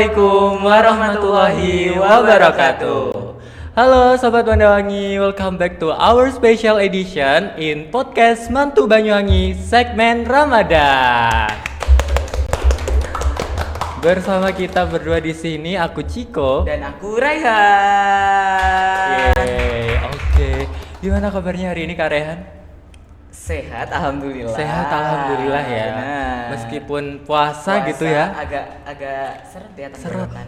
Assalamualaikum warahmatullahi wabarakatuh. Halo Sobat Mantuwangi, welcome back to our special edition in podcast Mantu Banyuwangi segmen Ramadan. Bersama kita berdua di sini, aku Ciko dan aku Raihan. Yeay, oke. Gimana kabarnya hari ini Kak Raihan? Sehat, alhamdulillah. Sehat, alhamdulillah ya. Benar. Meskipun puasa gitu ya. Agak seret ya Seret. tenggorokan.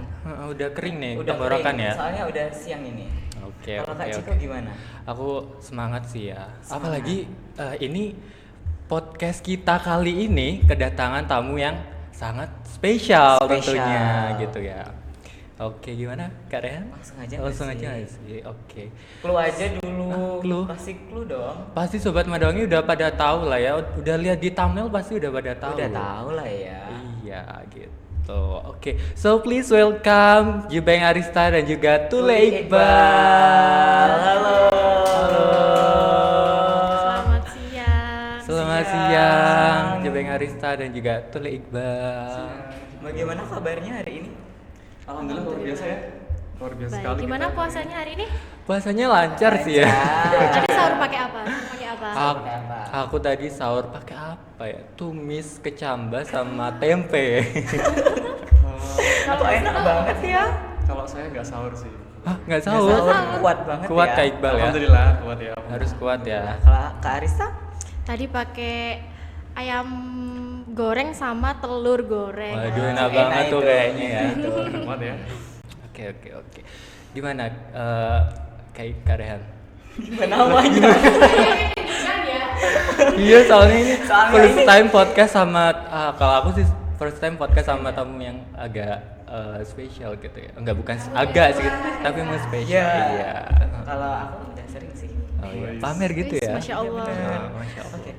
Udah kering nih Udah tenggorokan kering, ya. soalnya udah siang ini. Oke, Kalau Kak oke, Ciko oke. gimana? Aku semangat sih ya. Semangat. Apalagi ini podcast kita kali ini kedatangan tamu yang sangat spesial tentunya gitu ya. Oke, gimana Kak Rehan? Langsung aja sih. Oke. Clue aja dulu. Clue? Pasti clue dong. Pasti Sobat Mantuwangi udah pada tahu lah ya. Udah lihat di thumbnail pasti udah pada tahu. Udah tahu lah ya. Iya gitu. Oke, so please welcome Jubeng Arista dan juga Tule Iqbal. Halo. Selamat siang. Selamat siang, Jubeng Arista dan juga Tule Iqbal. Bagaimana kabarnya hari ini? Alhamdulillah luar biasa ya. Luar biasa Baik, sekali. gimana kita. puasanya hari ini? Puasanya lancar sih ya. Tadi sahur pakai apa? Aku, aku tadi sahur pakai apa ya? Tumis kecamba sama tempe. Kalau enak banget ya. Kalau saya nggak sahur sih. Hah, nggak sahur? Kuat banget Kuat ya. Kak Iqbal ya. Alhamdulillah kuat ya. Harus kuat ya. Kalau Kak Arista? Tadi pakai ayam goreng sama telur goreng. Waduh, enak Enak banget tuh itu. kayaknya ya. Kuat ya. Oke. Gimana Kak Rehan? Gimana namanya? Iya, soalnya ini Soalnya first ini- time podcast sama kalau aku sih first time podcast sama tamu yang agak spesial gitu ya. Enggak, bukan agak sih, tapi emang spesial. Iya. Kalau aku udah sering sih. Oh iya. Pamer gitu Wis, ya. Masya Allah. Oh, Masya Allah. Oke.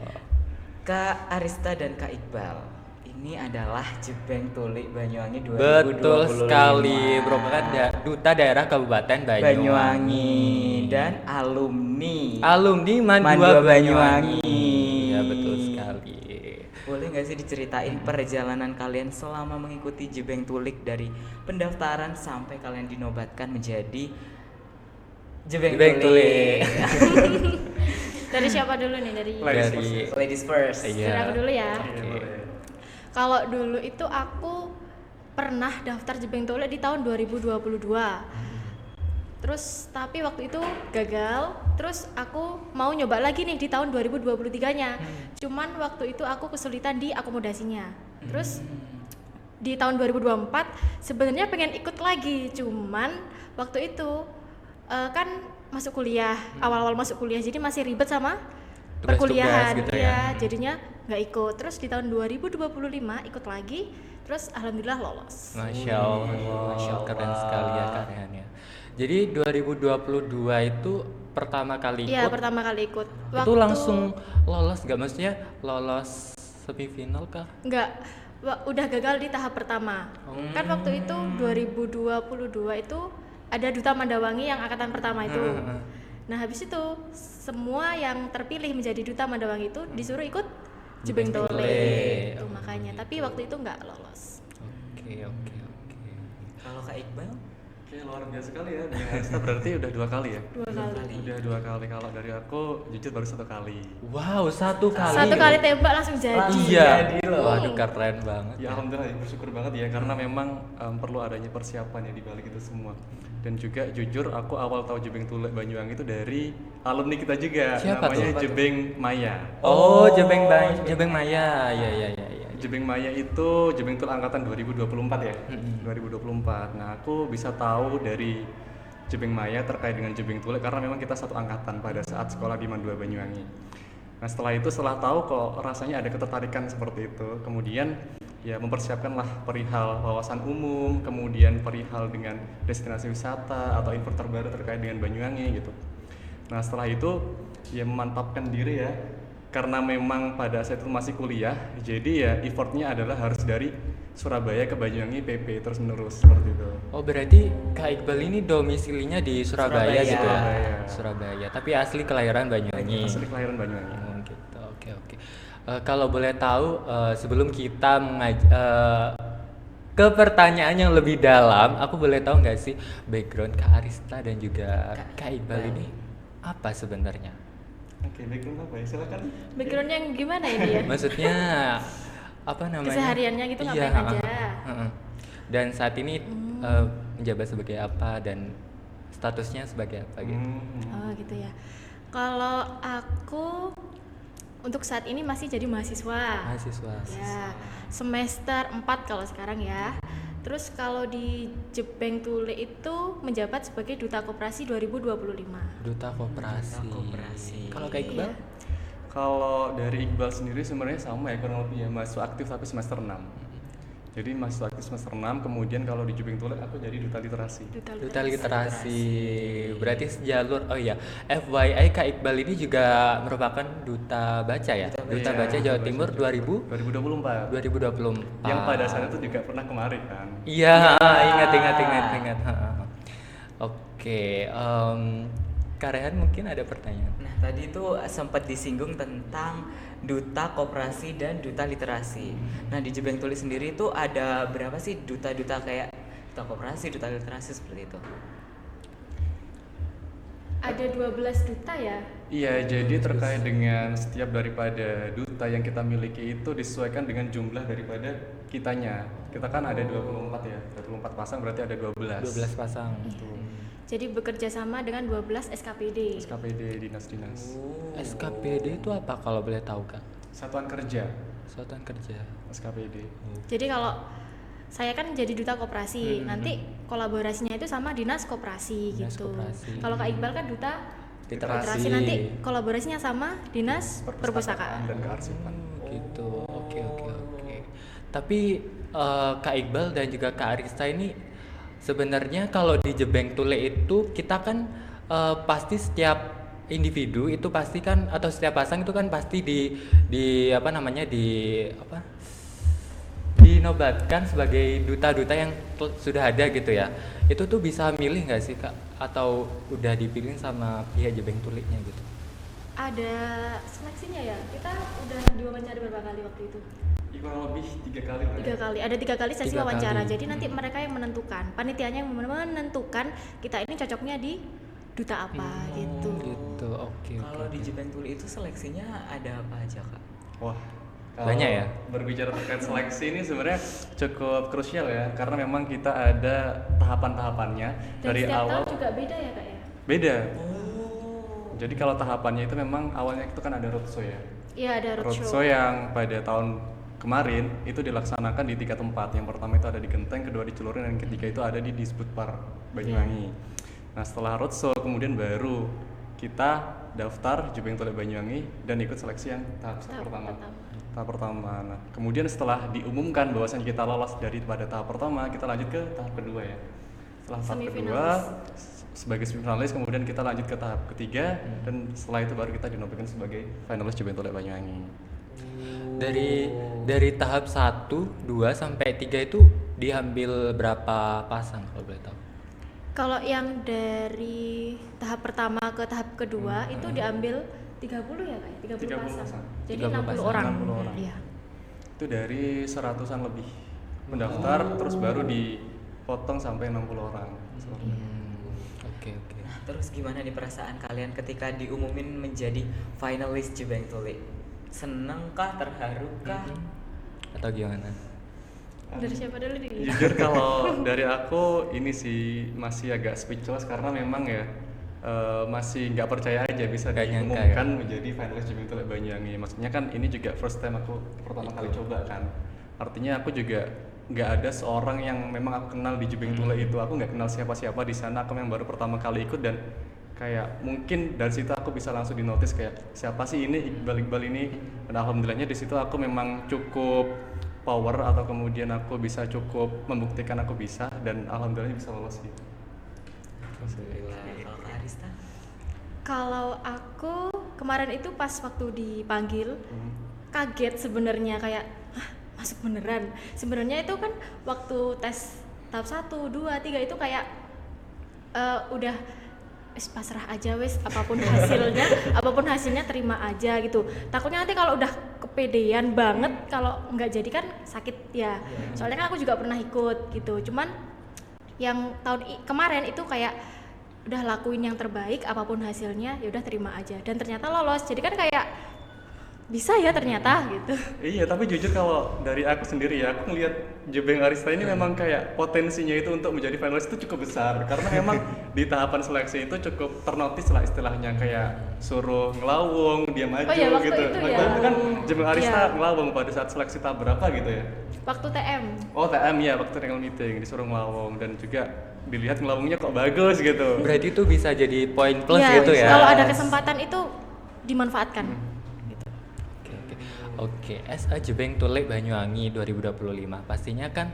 Kak Arista dan Kak Iqbal, ini adalah Jebeng Tulik Banyuwangi 2025. Betul sekali, merupakan duta daerah Kabupaten Banyuwangi dan alumni Alumni Mandua Mandua Banyuwangi. Banyuwangi. Ya, betul sekali. Boleh nggak sih diceritain perjalanan kalian selama mengikuti Jebeng Tulik dari pendaftaran sampai kalian dinobatkan menjadi Jebeng Jebeng Tulik? Dari siapa dulu nih? Dari Dari Ladies first. dari iya. aku dulu ya. Iya, boleh. Kalau dulu itu aku pernah daftar Jebeng Tulik di tahun 2022. Terus tapi waktu itu gagal. Terus aku mau nyoba lagi nih di tahun 2023-nya. Cuman waktu itu aku kesulitan di akomodasinya. Terus di tahun 2024 sebenarnya pengen ikut lagi. Cuman waktu itu kan masuk kuliah, awal-awal masuk kuliah, jadi masih ribet sama Tugas-tugas perkuliahan gitu ya. jadinya nggak ikut. Terus di tahun 2025 ikut lagi, terus alhamdulillah lolos. Masya Allah, Masya Allah. keren sekali ya Kak Rehan ya. Jadi 2022 itu pertama kali Iya, ikut, pertama kali ikut. itu langsung lolos nggak? Maksudnya lolos semifinal kah? nggak udah gagal di tahap pertama. Kan waktu itu 2022 itu ada Duta Mandawangi yang angkatan pertama itu. Nah, habis itu semua yang terpilih menjadi Duta Mandawangi itu disuruh ikut Jebeng Tulik. Tulik. Itu makanya. Tapi waktu itu nggak lolos. Oke. Kalau Kak Iqbal? Oke, luar biasa sekali ya. Dengan Arista berarti udah 2 kali ya. Dua kali. Udah 2 kali. Kalau dari aku jujur baru 1 kali. Wow, satu kali. Satu kali tembak langsung jadi. Langsung. Iya. Jadi loh. Waduh, keren banget. Ya alhamdulillah ya, bersyukur banget ya karena memang perlu adanya persiapan ya di balik itu semua. Dan juga jujur aku awal tahu Jebeng Tulik Banyuwangi itu dari alumni kita juga. Siapa namanya tuh? Jebeng Maya. Oh, Jebeng Maya. Iya. Jebeng Maya itu Jebeng Tulik angkatan 2024 ya. 2024. Nah, aku bisa tahu dari Jebeng Maya terkait dengan Jebeng Tulik karena memang kita satu angkatan pada saat sekolah di Mandua Banyuwangi. Nah, setelah tahu kok rasanya ada ketertarikan seperti itu, kemudian ya mempersiapkanlah perihal wawasan umum, kemudian perihal dengan destinasi wisata atau info terbaru terkait dengan Banyuwangi gitu. Nah, setelah itu ya memantapkan diri ya, karena memang pada saat itu masih kuliah, jadi ya effortnya adalah harus dari Surabaya ke Banyuwangi PP terus menerus seperti itu. Oh, berarti Kak Iqbal ini domisilinya di Surabaya, Surabaya. gitu ya? Surabaya. Surabaya. Tapi asli kelahiran Banyuwangi. Asli kelahiran Banyuwangi. Oh, gitu. Oke. Kalau boleh tahu sebelum kita ke pertanyaan yang lebih dalam, aku boleh tahu nggak sih background Kak Arista dan juga Kak Iqbal ini apa sebenarnya? Oke, background apa ya? Silakan. Background yang gimana ini ya? Maksudnya apa namanya? Kesehariannya gitu Iya, ngapain aja? heeh. Dan saat ini menjabat sebagai apa dan statusnya sebagai apa gitu? Oh gitu ya. Kalau aku untuk saat ini masih jadi mahasiswa. Mahasiswa. Ya, semester 4 kalau sekarang ya. Terus kalau di Jebeng Tule itu menjabat sebagai Duta Koperasi 2025. Duta Koperasi. Kalau Kak Iqbal? Iya. Kalau dari Iqbal sendiri sebenarnya sama ya, kurang lebih ya, mahasiswa aktif tapi semester 6. Jadi mahasiswa aktif semester 6, kemudian kalau di Jebeng Tule aku jadi duta literasi. Duta Literasi. Berarti sejalur. Oh iya, FYI Kak Iqbal ini juga merupakan duta baca ya? Duta Iya, Baca Jawa Duta Timur Baca 2024. 2024. Yang pada saat itu juga pernah kemari kan. Iya, ingat. Oke, Kak Rehan mungkin ada pertanyaan. Nah, tadi itu sempat disinggung tentang duta koperasi dan duta literasi. Nah, di Jebeng Tuli sendiri itu ada berapa sih duta-duta kayak duta koperasi, duta literasi seperti itu? Ada 12 duta ya? Iya, jadi terkait dengan setiap daripada duta yang kita miliki itu disesuaikan dengan jumlah daripada kitanya. Kita kan ada 24 ya, 24 pasang berarti ada 12. 12 pasang. Jadi bekerja sama dengan 12 SKPD. SKPD dinas-dinas. SKPD itu apa kalau boleh tahu Kak? Satuan kerja Satuan Kerja. SKPD. Jadi kalau saya kan jadi duta koperasi, nanti kolaborasinya itu sama dinas koperasi Dinas gitu. koperasi. Kalau Kak Iqbal kan duta Literasi. nanti kolaborasinya sama dinas perpustakaan. dan kearsipan. Gitu. Oke. Tapi Kak Iqbal dan juga Kak Arista ini sebenarnya kalau di Jebeng Tule itu kita kan pasti setiap individu itu pasti kan atau setiap pasang itu kan pasti dinobatkan sebagai duta-duta yang sudah ada gitu ya. Itu tuh bisa milih nggak sih Kak atau udah dipilih sama pihak Jebeng Tulenya gitu? Ada seleksinya ya? Kita udah diwawancara berapa kali waktu itu? Kurang lebih 3 kali lah. 3 kali. Ada 3 kali sesi 3 wawancara. kali. Jadi nanti mereka yang menentukan, panitianya yang menentukan kita ini cocoknya di duta apa gitu. Gitu. Oke. Kalau di Jebeng Tuli itu seleksinya ada apa aja, Kak? Wah, kalau Banyak ya? Berbicara terkait seleksi ini sebenarnya cukup krusial ya, karena memang kita ada tahapan-tahapannya Dan dari setiap awal. tahun juga beda ya Kak ya? Beda. Jadi kalau tahapannya itu memang awalnya itu kan ada roadshow ya. Iya ada roadshow. Roadshow yang pada tahun kemarin itu dilaksanakan di 3 tempat. Yang pertama itu ada di Genteng, kedua di Celurin, dan ketiga itu ada di Disputpar Banyuwangi. Nah setelah roadshow kemudian baru kita daftar Jebeng Tule Banyuwangi dan ikut seleksi yang tahap pertama. Tahap pertama. Nah kemudian setelah diumumkan bahwasannya kita lolos pada tahap pertama, kita lanjut ke tahap kedua ya. Setelah tahap kedua sebagai semifinalis, kemudian kita lanjut ke tahap ketiga dan setelah itu baru kita dinobatkan sebagai finalis Jebeng Tule Banyuwangi. Dari tahap 1, 2 sampai 3 itu diambil berapa pasang kalau boleh tahu? Kalau yang dari tahap pertama ke tahap kedua itu diambil 30 ya Kak? 30 pasang. Jadi 30 60 pasang. orang. 60 orang. Iya. Itu dari 100-an lebih mendaftar terus baru dipotong sampai 60 orang. Oke. Nah, terus gimana nih perasaan kalian ketika diumumin menjadi finalis Jebeng Tuli? Seneng kah, terharu kah? Atau gimana? Dari siapa dulu nih? Jujur kalau dari aku ini sih masih agak speechless karena memang ya masih nggak percaya aja bisa Nggak nyangka diumumkan menjadi finalis Jebeng Tule Banyuwangi. Maksudnya kan ini juga first time aku pertama kali coba kan. Artinya aku juga nggak ada seorang yang memang aku kenal di Jebeng Tule itu. Aku nggak kenal siapa-siapa di sana. Aku memang baru pertama kali ikut dan kayak mungkin dari situ aku bisa langsung dinotis kayak siapa sih ini Iqbal ini. Dan alhamdulillahnya di situ aku memang cukup power atau kemudian aku bisa cukup membuktikan aku bisa dan alhamdulillah bisa lolos gitu. Kalau Kak Arista? Kalau aku kemarin itu pas waktu dipanggil kaget sebenarnya kayak hah, masuk beneran. Sebenarnya itu kan waktu tes tahap 1, 2, 3 itu kayak udah pasrah aja wes apapun hasilnya terima aja gitu. Takutnya nanti kalau udah kepedean banget kalau nggak jadi kan sakit ya. Soalnya kan aku juga pernah ikut gitu. Cuman yang kemarin itu kayak udah lakuin yang terbaik apapun hasilnya, ya udah terima aja. Dan ternyata lolos. Jadi kan kayak bisa ya ternyata gitu. Iya, tapi jujur kalau dari aku sendiri ya, aku ngelihat Jebeng Arista ini memang kayak potensinya itu untuk menjadi finalis itu cukup besar karena memang di tahapan seleksi itu cukup ternotis lah istilahnya, kayak suruh ngelawung, dia maju Oh iya, waktu gitu. itu Waktu ya. itu kan Jebeng Arista Iya. ngelawung pada saat seleksi tahap berapa gitu ya? Waktu TM. Oh TM ya, waktu technical meeting disuruh ngelawung dan juga dilihat ngelawungnya kok bagus gitu. Berarti itu bisa jadi poin plus Iya, gitu ya. kalau ada kesempatan itu dimanfaatkan. Oke, SA Jebeng Tule Banyuwangi 2025 pastinya kan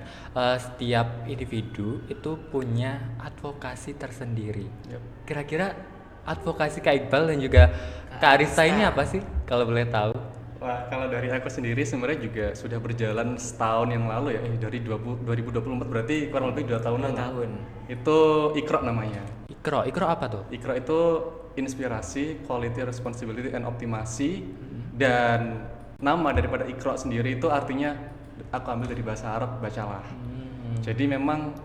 setiap individu itu punya advokasi tersendiri. Yep. Kira-kira advokasi Kak Iqbal dan juga Kak Arista ini apa sih kalau boleh tahu? Wah, kalau dari aku sendiri sebenarnya juga sudah berjalan setahun yang lalu ya, dari 2024 berarti kurang lebih 2 tahunan. 2 tahun. Itu Ikro namanya. Ikro apa tuh? Ikro itu inspirasi, quality, responsibility, and optimasi. Dan nama daripada Ikro sendiri itu artinya aku ambil dari bahasa Arab, bacalah. Jadi memang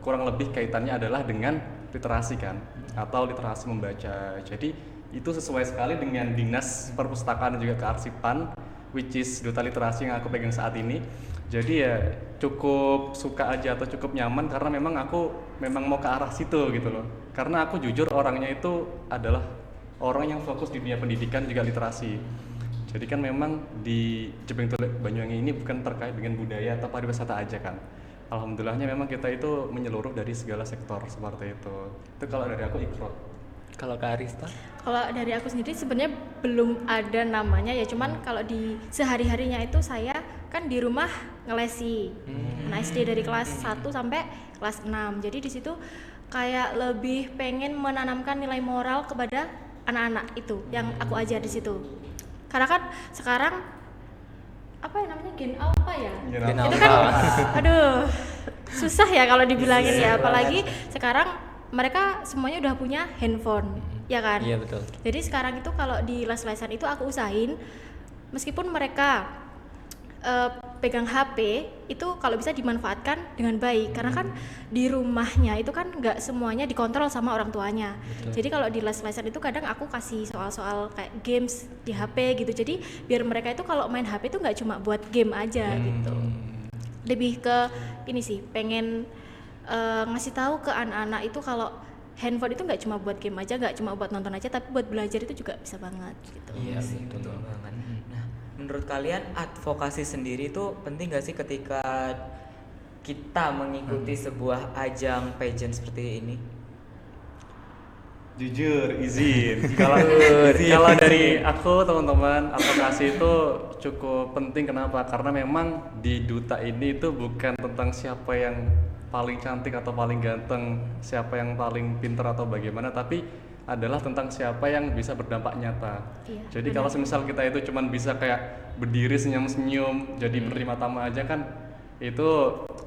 kurang lebih kaitannya adalah dengan literasi kan, atau literasi membaca. Jadi itu sesuai sekali dengan Dinas Perpustakaan dan juga Kearsipan, which is Duta Literasi yang aku pegang saat ini. Jadi ya cukup suka aja atau cukup nyaman karena memang aku memang mau ke arah situ gitu loh. Karena aku jujur orangnya itu adalah orang yang fokus di dunia pendidikan juga literasi. Jadi kan memang di Jebeng Tule Banyuwangi ini bukan terkait dengan budaya atau pariwisata aja kan. Alhamdulillahnya memang kita itu menyeluruh dari segala sektor seperti itu. Itu kalau dari aku Ikro. Kalau Kak Arista? Kalau dari aku sendiri sebenarnya belum ada namanya ya, cuman kalau di sehari-harinya itu saya kan di rumah ngelesi. Nah, SD dari kelas 1 sampai kelas 6. Jadi di situ kayak lebih pengen menanamkan nilai moral kepada anak-anak itu yang aku ajar di situ. Karena kan sekarang apa ya namanya gen apa ya? Gen Itu alpha. kan aduh susah ya kalau dibilangin ya, apalagi sekarang mereka semuanya udah punya handphone, ya kan? Iya betul. Jadi sekarang itu kalau di les-lesan itu aku usahain meskipun mereka pegang HP itu kalau bisa dimanfaatkan dengan baik, karena kan di rumahnya itu kan nggak semuanya dikontrol sama orang tuanya. Jadi kalau di les-lesan itu kadang aku kasih soal-soal kayak games di HP gitu. Jadi biar mereka itu kalau main HP itu nggak cuma buat game aja gitu. Lebih ke ini sih, pengen ngasih tahu ke anak-anak itu kalau handphone itu nggak cuma buat game aja, nggak cuma buat nonton aja, tapi buat belajar itu juga bisa banget gitu. Iya sih, betul banget. Nah, menurut kalian advokasi sendiri itu penting gak sih ketika kita mengikuti sebuah ajang pageant seperti ini? Jujur, izin. Kalau dari aku teman-teman, advokasi itu cukup penting. Kenapa? Karena memang di Duta ini itu bukan tentang siapa yang paling cantik atau paling ganteng, siapa yang paling pintar atau bagaimana, tapi adalah tentang siapa yang bisa berdampak nyata. Iya, Jadi benar. kalau semisal kita itu cuman bisa kayak berdiri senyum-senyum, jadi penerima tamu aja kan, itu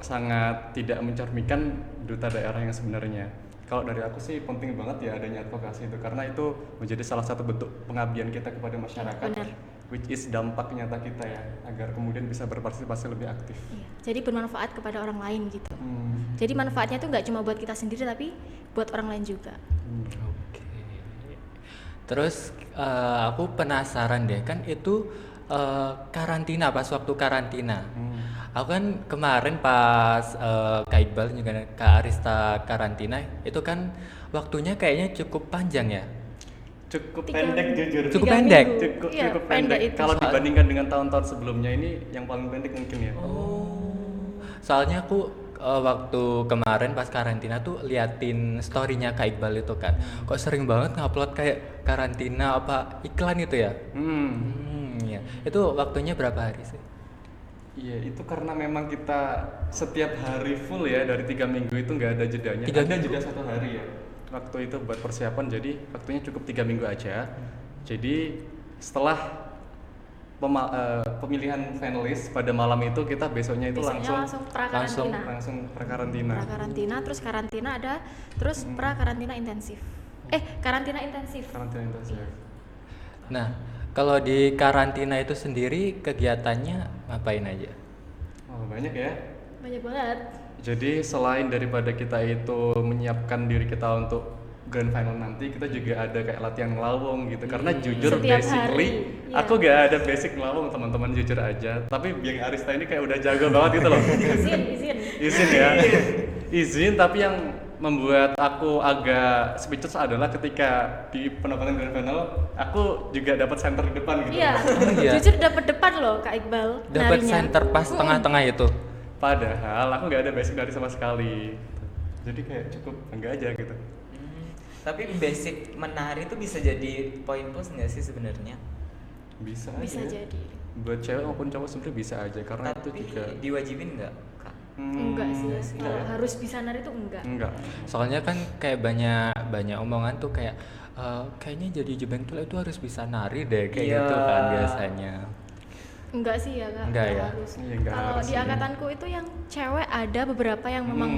sangat tidak mencerminkan duta daerah yang sebenarnya. Kalau dari aku sih penting banget ya adanya advokasi itu, karena itu menjadi salah satu bentuk pengabdian kita kepada masyarakat, Benar. which is dampak nyata kita ya, agar kemudian bisa berpartisipasi lebih aktif. Iya, jadi bermanfaat kepada orang lain gitu. Hmm. Jadi manfaatnya tuh nggak cuma buat kita sendiri tapi buat orang lain juga. Oke. Terus aku penasaran deh, kan itu karantina, pas waktu karantina. Aku kan kemarin pas Kak Iqbal juga Kak Arista karantina, itu kan waktunya kayaknya cukup panjang ya. Cukup 3 pendek minggu. jujur. Cukup 3 pendek? minggu. Cukup Iya, cukup pendek. itu. Kalau dibandingkan dengan tahun-tahun sebelumnya ini yang paling pendek mungkin ya. Soalnya aku waktu kemarin pas karantina tuh liatin story-nya Kak Iqbal itu kan, kok sering banget ngupload kayak karantina apa iklan itu ya. Iya. Itu waktunya berapa hari sih? Iya, itu karena memang kita setiap hari full ya, dari 3 minggu itu nggak ada jedanya. 3 Ada minggu? jeda 1 hari ya. Waktu itu buat persiapan, jadi waktunya cukup 3 minggu aja. Jadi setelah pemilihan finalis pada malam itu, kita besoknya itu Biasanya langsung pra-karantina. langsung prakarantina. Pra-karantina, terus karantina ada, terus pra-karantina intensif. Karantina intensif. Karantina intensif. Nah, Kalau di karantina itu sendiri kegiatannya ngapain aja? Oh, banyak ya. Banyak banget. Jadi selain daripada kita itu menyiapkan diri kita untuk grand final nanti, kita juga ada kayak latihan ngelawong gitu. Karena jujur Setiap basically hari, iya. aku gak ada basic ngelawong, teman-teman, jujur aja. Tapi Biang Arista ini kayak udah jago banget gitu loh. Izin. Izin ya. Izin, tapi yang membuat aku agak speechless adalah ketika di penampilan grand final aku juga dapat center di depan gitu. Iya. Iya. Jujur dapat depan loh Kak Iqbal. Dapat narinya. center pas tengah-tengah itu. Padahal aku nggak ada basic nari sama sekali. Jadi kayak cukup enggak aja gitu. Tapi basic menari itu bisa jadi poin plus nggak sih sebenarnya? Bisa Bisa aja. jadi. Buat cewek maupun cowok sebenarnya bisa aja karena itu Tapi juga diwajibin nggak, Kak? Enggak sih. enggak Kalau ya. harus bisa nari itu enggak. Enggak. Soalnya kan kayak banyak omongan tuh kayak kayaknya jadi jebeng tule itu harus bisa nari deh kayak Iya. gitu kan biasanya. Enggak sih ya Kak. Enggak ya? Harus. Iya, enggak Kalau harus di sih. angkatanku itu yang cewek ada beberapa yang memang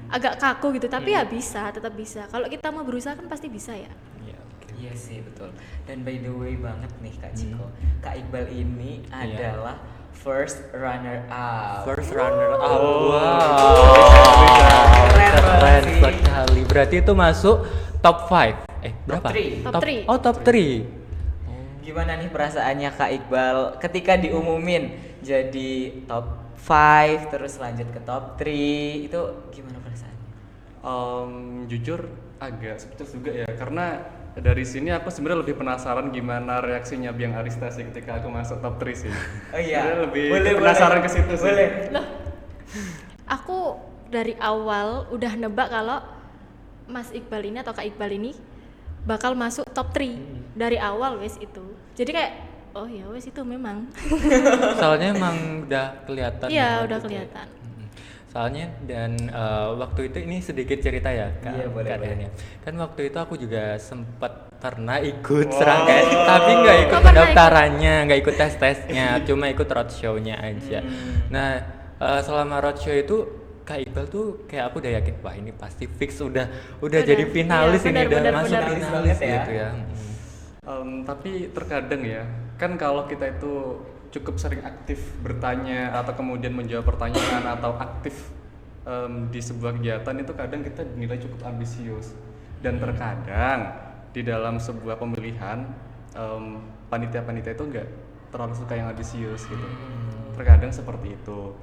agak kaku gitu, tapi ya bisa, tetap bisa. Kalau kita mau berusaha kan pasti bisa ya. Iya, oke. Iya sih betul. Dan by the way banget nih Kak Ciko, Kak Iqbal ini Iya. adalah first runner up. First runner up. Oh. Wow. Keren banget Keren sih. sekali. Berarti itu masuk top 5. Berapa? three. Top three. Oh, top 3. Gimana nih perasaannya Kak Iqbal ketika diumumin jadi top 5 terus lanjut ke top 3 itu gimana perasaannya? Jujur agak speechless juga ya karena dari sini aku sebenarnya lebih penasaran gimana reaksinya Biang Arista sih ketika aku masuk top 3 sih. Oh iya. Sebenarnya lebih Boleh, penasaran boleh. ke situ sih. Boleh. Loh, aku dari awal udah nebak kalau Mas Iqbal ini atau Kak Iqbal ini bakal masuk top 3 dari awal wes itu. Jadi kayak oh ya wes itu memang. Soalnya emang udah kelihatan. Iya, banget udah gitu. kelihatan. Soalnya dan waktu itu ini sedikit cerita ya Kak. Iya, boleh, Kak boleh. Dania. Kan waktu itu aku juga sempat pernah ikut serangkaian tapi nggak ikut Oh, pernah pendaftarannya, nggak ikut tes-tesnya, cuma ikut roadshow-nya aja. Nah, selama roadshow itu Kak Iqbal tuh kayak aku udah yakin wah ini pasti fix udah jadi finalis Iya, ini udah benar, masuk benar. finalis Banget ya. gitu ya. Tapi terkadang ya, kan kalau kita itu cukup sering aktif bertanya atau kemudian menjawab pertanyaan atau aktif di sebuah kegiatan itu kadang kita dinilai cukup ambisius dan terkadang di dalam sebuah pemilihan panitia-panitia itu enggak terlalu suka yang ambisius gitu. Terkadang seperti itu.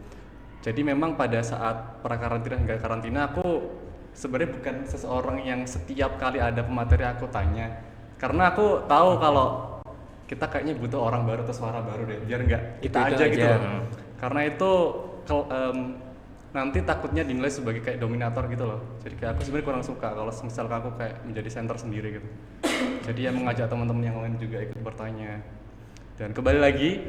Jadi memang pada saat prakarantina hingga karantina aku sebenarnya bukan seseorang yang setiap kali ada pemateri aku tanya karena aku tahu kalau kita kayaknya butuh orang baru atau suara baru deh biar nggak kita Itu aja gitu aja. loh. Karena itu nanti takutnya dinilai sebagai kayak dominator gitu loh. Jadi kayak aku sebenarnya kurang suka kalau misal aku kayak menjadi center sendiri gitu. Jadi ya mengajak teman-teman yang lain juga ikut bertanya. Dan kembali lagi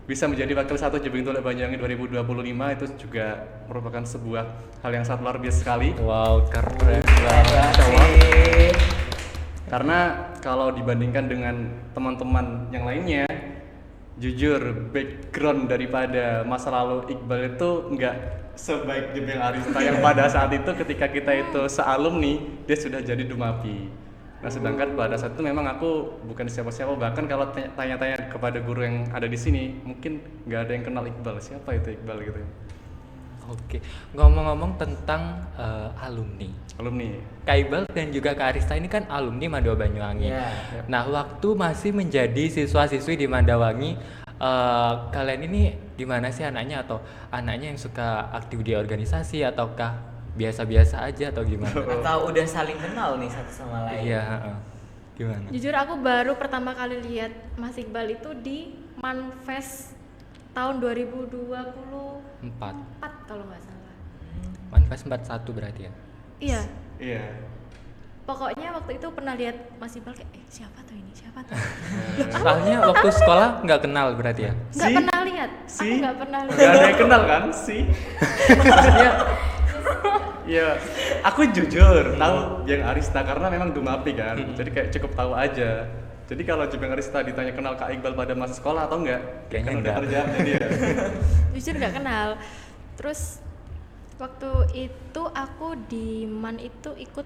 bisa menjadi wakil satu Jebeng Tule Banyuwangi 2025 itu juga merupakan sebuah hal yang sangat luar biasa sekali. Wow, keren banget. Asik. Karena kalau dibandingkan dengan teman-teman yang lainnya, jujur background daripada masa lalu Iqbal itu nggak sebaik Jebeng Arista yang pada saat itu ketika kita itu sealumni dia sudah jadi Dumapi. Nah sedangkan pada saat itu memang aku bukan siapa-siapa, bahkan kalau tanya-tanya kepada guru yang ada di sini mungkin nggak ada yang kenal Iqbal, siapa itu Iqbal gitu. Oke, ngomong-ngomong tentang alumni. Alumni. Kak Iqbal dan juga Kak Arista ini kan alumni Mandau Banyuwangi. Iya. Nah, waktu masih menjadi siswa-siswi di Mandawangi, kalian ini gimana sih anaknya atau anaknya yang suka aktif di organisasi ataukah biasa-biasa aja atau gimana? Atau udah saling kenal nih satu sama lain? Iya, gimana? Jujur aku baru pertama kali lihat Mas Iqbal itu di Manfest tahun 2024 4. kalau nggak salah. Manfest 41 berarti ya? Iya. Iya. Pokoknya waktu itu pernah lihat Mas Iqbal kayak siapa tuh ini? Siapa tuh? Soalnya waktu sekolah nggak kenal berarti ya? Nggak Si? pernah lihat. Aku Si? nggak pernah lihat. Gak ada yang kenal kan sih? Maksudnya ya aku jujur tahu Jebeng Arista karena memang Dumapi kan, jadi kayak cukup tahu aja. Jadi kalau Jebeng Arista ditanya kenal Kak Iqbal pada masa sekolah atau enggak, Kayaknya kan udah enggak. terjawab jadi ya. Jujur nggak kenal. Terus waktu itu aku di MAN itu ikut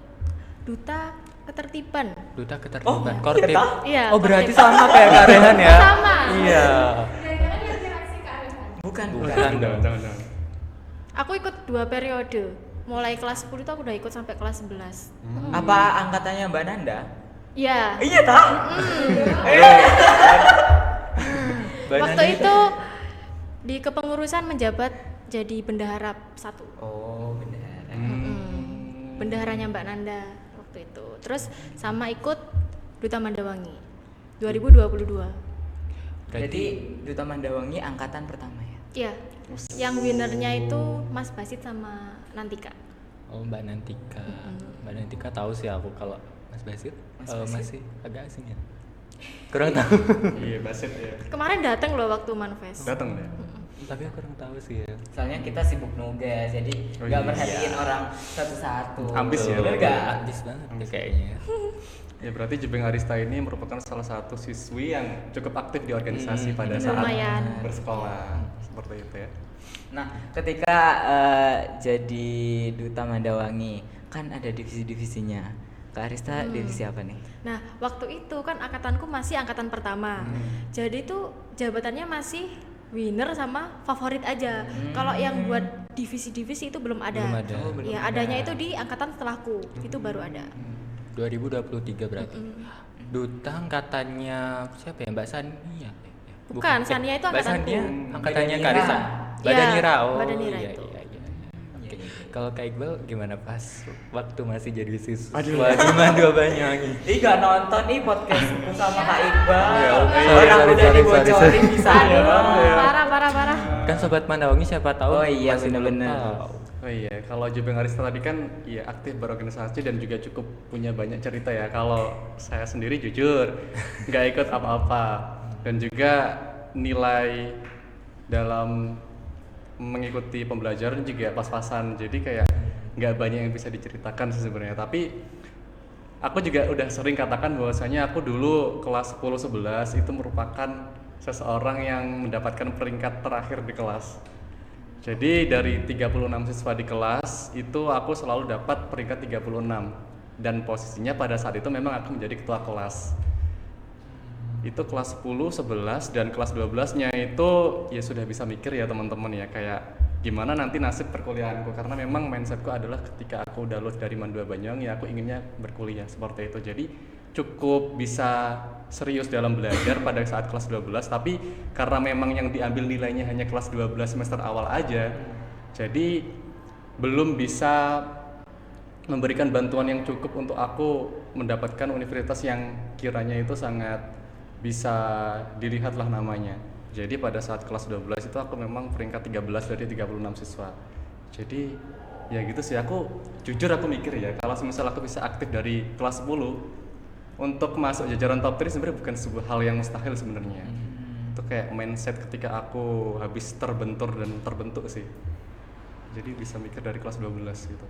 duta ketertiban. Duta ketertiban. Oh, Kortip. kita? Iya, Oh, berarti Kortip. sama kayak Kak Rehan ya? Sama. Iya. Bukan. Bukan dong. Jangan. Aku ikut 2 periode. Mulai kelas 10 itu aku udah ikut sampai kelas 11. Apa angkatannya Mbak Nanda? Iya. Iya tak? Waktu itu di kepengurusan menjabat jadi bendahara 1. Oh, benar. Bendaharanya Mbak Nanda waktu itu. Terus sama ikut Duta Mandawangi 2022. Jadi Duta Mandawangi angkatan pertama ya? Iya. Yang winernya itu Mas Basit sama Nantika. Oh, Mbak Nantika. Mbak Nantika tahu sih aku. Kalau Mas Basit, masih agak asing ya. Kurang tahu. Iya, Basit ya. Kemarin datang loh waktu Manifest. Datang ya. Tapi aku kurang tahu sih ya. Soalnya kita sibuk nugas, jadi Oh, nggak iya. merhatiin orang satu-satu. Ambis ya, Bener berarti. nggak? Ambis banget ya kayaknya. Ya berarti Jebeng Arista ini merupakan salah satu siswi yang cukup aktif di organisasi pada saat Lumayan. bersekolah. Seperti itu ya. Nah, ketika jadi Duta Mandawangi, kan ada divisi-divisinya. Kak Arista divisi apa nih? Nah, waktu itu kan angkatanku masih angkatan pertama. Jadi tuh jabatannya masih winner sama favorit aja. Kalau yang buat divisi-divisi itu belum ada. Belum ada. Oh, belum Ya, ada. adanya itu di angkatan setelahku. Itu baru ada. 2023 berarti. Duta angkatannya siapa ya? Mbak Sania? Bukan, Sania itu Mbak angkatanku. Sania angkatannya Badanira. Karisa. Iya, Badanira. Oh, Badanira iya, itu. iya, iya. Oke. Kalau Kak Iqbal gimana pas waktu masih jadi siswa Aduh. di Mandua Banyuwangi? Ih, gak nonton nih podcast sama Kak Iqbal. Ya, oke. Orang Sorry, udah sorry, dibocorin sorry. bisa Aduh, ya. parah. Kan sobat Mandawangi siapa tahu Oh iya, masih belum bener-bener. tahu. Oh iya, kalau Jebeng Arista tadi kan ya aktif berorganisasi dan juga cukup punya banyak cerita ya. Kalau saya sendiri jujur nggak ikut apa-apa dan juga nilai dalam mengikuti pembelajaran juga pas-pasan. Jadi kayak nggak banyak yang bisa diceritakan sih sebenarnya. Tapi aku juga udah sering katakan bahwasanya aku dulu kelas 10-11 itu merupakan seseorang yang mendapatkan peringkat terakhir di kelas. Jadi dari 36 siswa di kelas itu aku selalu dapat peringkat 36 dan posisinya pada saat itu memang aku menjadi ketua kelas. Itu kelas 10, 11 dan kelas 12-nya itu ya sudah bisa mikir ya teman-teman ya kayak gimana nanti nasib perkuliahanku karena memang mindsetku adalah ketika aku udah lulus dari Mandua Banyuwangi ya aku inginnya berkuliah seperti itu. Jadi cukup bisa serius dalam belajar pada saat kelas 12 tapi karena memang yang diambil nilainya hanya kelas 12 semester awal aja jadi belum bisa memberikan bantuan yang cukup untuk aku mendapatkan universitas yang kiranya itu sangat bisa dilihat lah namanya. Jadi pada saat kelas 12 itu aku memang peringkat 13 dari 36 siswa. Jadi ya gitu sih, aku jujur aku mikir ya kalau misal aku bisa aktif dari kelas 10 untuk masuk jajaran top 3 sebenarnya bukan sebuah hal yang mustahil sebenarnya. Itu kayak mindset ketika aku habis terbentur dan terbentuk sih. Jadi bisa mikir dari kelas 12 gitu.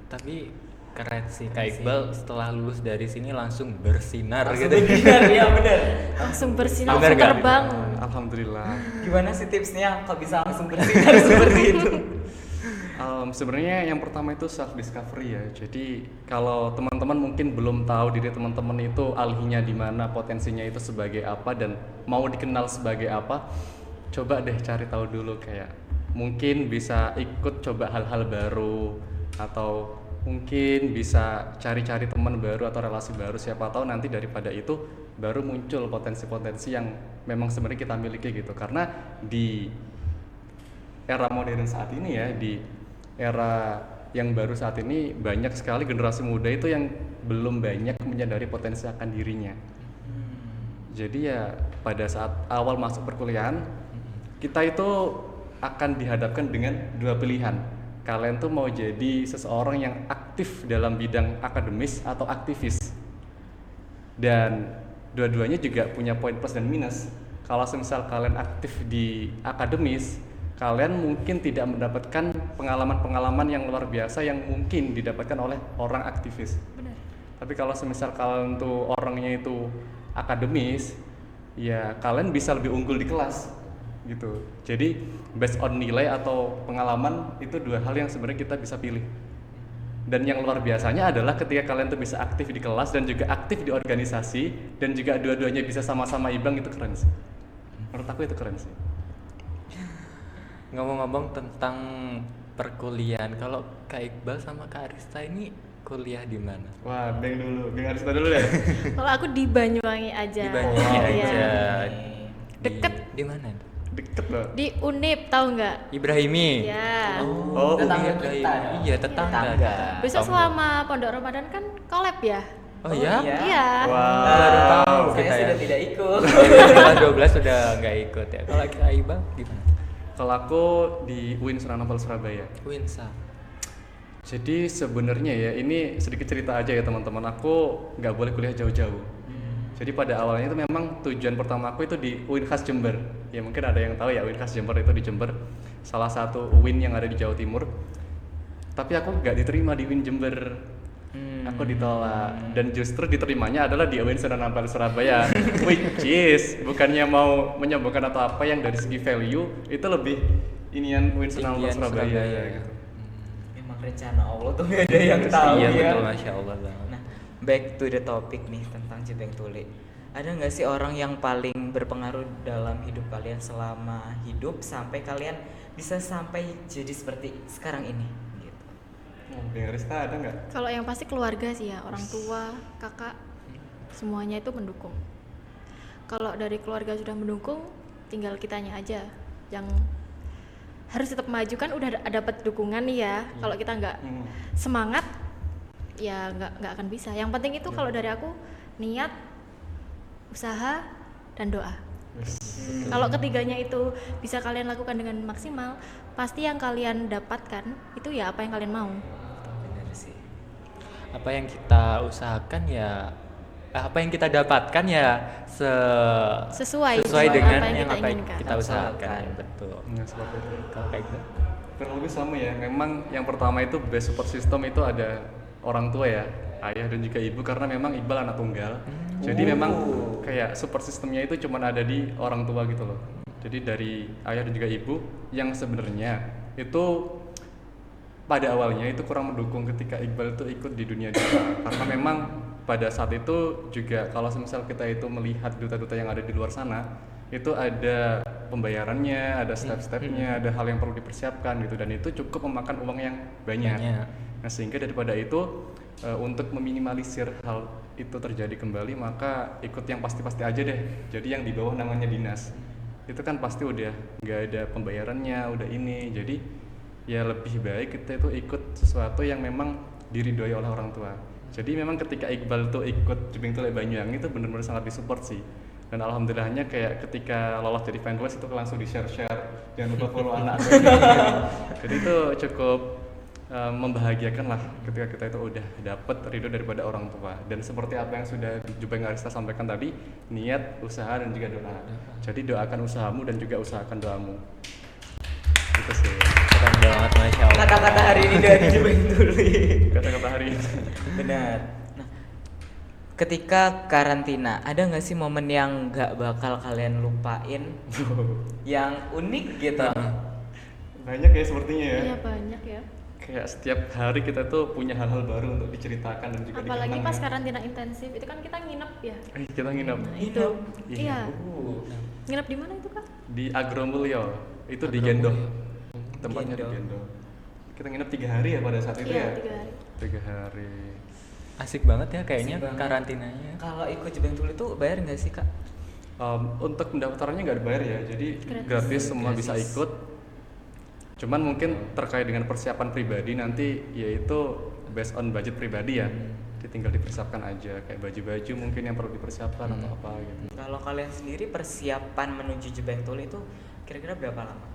Tapi keren sih Kak Iqbal setelah lulus dari sini langsung bersinar Langsung gitu. benar ya benar. Langsung bersinar, Bener langsung nggak? terbang. Alhamdulillah. Gimana sih tipsnya kok bisa langsung bersinar seperti itu? Sebenarnya yang pertama itu self discovery ya. Jadi kalau teman-teman mungkin belum tahu diri teman-teman itu ahlinya di mana, potensinya itu sebagai apa dan mau dikenal sebagai apa, coba deh cari tahu dulu kayak mungkin bisa ikut coba hal-hal baru atau mungkin bisa cari-cari teman baru atau relasi baru, siapa tahu nanti daripada itu baru muncul potensi-potensi yang memang sebenarnya kita miliki gitu. Karena di era modern saat ini ya, di era yang baru saat ini banyak sekali generasi muda itu yang belum banyak menyadari potensi akan dirinya. Jadi ya pada saat awal masuk perkuliahan kita itu akan dihadapkan dengan dua pilihan. Kalian tuh mau jadi seseorang yang aktif dalam bidang akademis atau aktivis. Dan dua-duanya juga punya poin plus dan minus. Kalau semisal kalian aktif di akademis, kalian mungkin tidak mendapatkan pengalaman-pengalaman yang luar biasa yang mungkin didapatkan oleh orang aktivis. Benar. Tapi kalau semisal kalian tuh orangnya itu akademis, ya kalian bisa lebih unggul di kelas gitu. Jadi based on nilai atau pengalaman itu dua hal yang sebenarnya kita bisa pilih. Dan yang luar biasanya adalah ketika kalian tuh bisa aktif di kelas dan juga aktif di organisasi dan juga dua-duanya bisa sama-sama imbang, itu keren sih. Menurut aku itu keren sih. Ngomong-ngomong tentang perkuliahan, kalau Kak Iqbal sama Kak Arista ini kuliah di mana? Wah, Bang Arista dulu deh. Kalau aku di Banyuwangi aja. Di Banyuwangi Iya. aja. Deket. Di mana? Deket loh. Di Unip, tahu nggak? Ibrahimi. Ya. Oh, tetangga iya, kita. iya, tetangga. Tetangga. Besok Kamu. selama Pondok Ramadan kan collab ya? Oh iya? Iya. Wow. Baru tahu Saya kita ya. sudah tidak ikut. Kelas 12 sudah nggak ikut ya. Kalau Kak Iqbal gimana? Kalau aku di UIN Sunan Ampel Surabaya. Winsa. Jadi sebenarnya ya, ini sedikit cerita aja ya teman-teman. Aku nggak boleh kuliah jauh-jauh. Jadi pada awalnya itu memang tujuan pertama aku itu di UIN Khas Jember. Ya mungkin ada yang tahu ya, UIN Khas Jember itu di Jember. Salah satu UIN yang ada di Jawa Timur. Tapi aku nggak diterima di UIN Jember. Aku ditolak. Dan justru diterimanya adalah di UIN Sunan Ampel Surabaya. Which is bukannya mau menyombongkan atau apa, yang dari segi value itu lebih inian UIN Sunan Ampel Tinggian Surabaya. Surabaya. Gitu. Memang rencana Allah tuh gak ada yang tahu Iya ya. betul, Masya Allah banget. Nah, back to the topic nih tentang Jebeng Tuli. Ada nggak sih orang yang paling berpengaruh dalam hidup kalian selama hidup sampai kalian bisa sampai jadi seperti sekarang ini? Gitu. Bang Arista ada nggak? Kalau yang pasti keluarga sih ya, orang tua, kakak, semuanya itu mendukung. Kalau dari keluarga sudah mendukung, tinggal kitanya aja yang harus tetap maju, kan udah dapat dukungan nih ya. Kalau kita nggak semangat, ya nggak akan bisa. Yang penting itu kalau dari aku, niat, usaha, dan doa. Kalau ketiganya itu bisa kalian lakukan dengan maksimal, pasti yang kalian dapatkan itu ya apa yang kalian mau. Benar sih. Apa yang kita usahakan ya, apa yang kita dapatkan ya Sesuai dengan apa yang yang kita apa yang inginkan. kita usahakan. Usahakan. Betul. Nah, seperti itu. Kalau kayak gitu. Kurang lebih sama ya. Memang yang pertama itu best support system itu ada orang tua ya, ayah dan juga ibu, karena memang Iqbal anak tunggal. Jadi memang kayak support systemnya itu cuma ada di orang tua gitu loh. Jadi dari ayah dan juga ibu yang sebenarnya itu pada awalnya itu kurang mendukung ketika Iqbal itu ikut di dunia duta, karena memang pada saat itu juga kalau misal kita itu melihat duta-duta yang ada di luar sana, itu ada pembayarannya, ada step-stepnya, ada hal yang perlu dipersiapkan gitu, dan itu cukup memakan uang yang banyak. Nah sehingga daripada itu untuk meminimalisir hal itu terjadi kembali, maka ikut yang pasti-pasti aja deh. Jadi yang di bawah namanya dinas, itu kan pasti udah nggak ada pembayarannya, udah ini. Jadi ya lebih baik kita itu ikut sesuatu yang memang diridhoi oleh orang tua. Jadi memang ketika Iqbal tuh ikut Jebeng Tuli Banyuwangi itu benar-benar sangat disupport sih. Dan alhamdulillahnya kayak ketika lolos jadi finalist itu langsung di-share, jangan lupa follow anak. Jadi itu cukup membahagiakan lah ketika kita itu udah dapet ridho daripada orang tua. Dan seperti apa yang sudah Jebeng Arista sampaikan tadi, niat, usaha, dan juga doa. Jadi doakan usahamu dan juga usahakan doamu. Itu sih Keren banget, Masya Allah. Kata-kata hari ini dari Jebeng Tuli. kata-kata hari ini. Benar. Nah, ketika karantina, ada nggak sih momen yang nggak bakal kalian lupain, yang unik gitu? Banyak ya sepertinya ya. Iya banyak ya. Kayak setiap hari kita tuh punya hal-hal baru untuk diceritakan dan juga Apalagi dikenang pas ya. karantina intensif itu kan kita nginep ya. Kita nginep Itu. Iya. Iya. Nginep di mana itu Kak? di Agromulyo, itu di Agromulyo. Gendo. Tempatnya Gendo. di Gendo. Kita nginep 3 hari ya pada saat itu Iya, ya. 3 hari. 3 hari. Asik banget ya kayaknya Asik banget. karantinanya. Kalau ikut Jebeng Tuli itu bayar nggak sih Kak? Untuk pendaftarannya nggak dibayar ya, jadi gratis semua bisa Gratis. ikut. Cuman mungkin terkait dengan persiapan pribadi nanti yaitu based on budget pribadi ya. Jadi tinggal dipersiapkan aja kayak baju-baju mungkin yang perlu dipersiapkan atau apa gitu. Kalau kalian sendiri persiapan menuju Jebeng Tuli itu kira-kira berapa lama?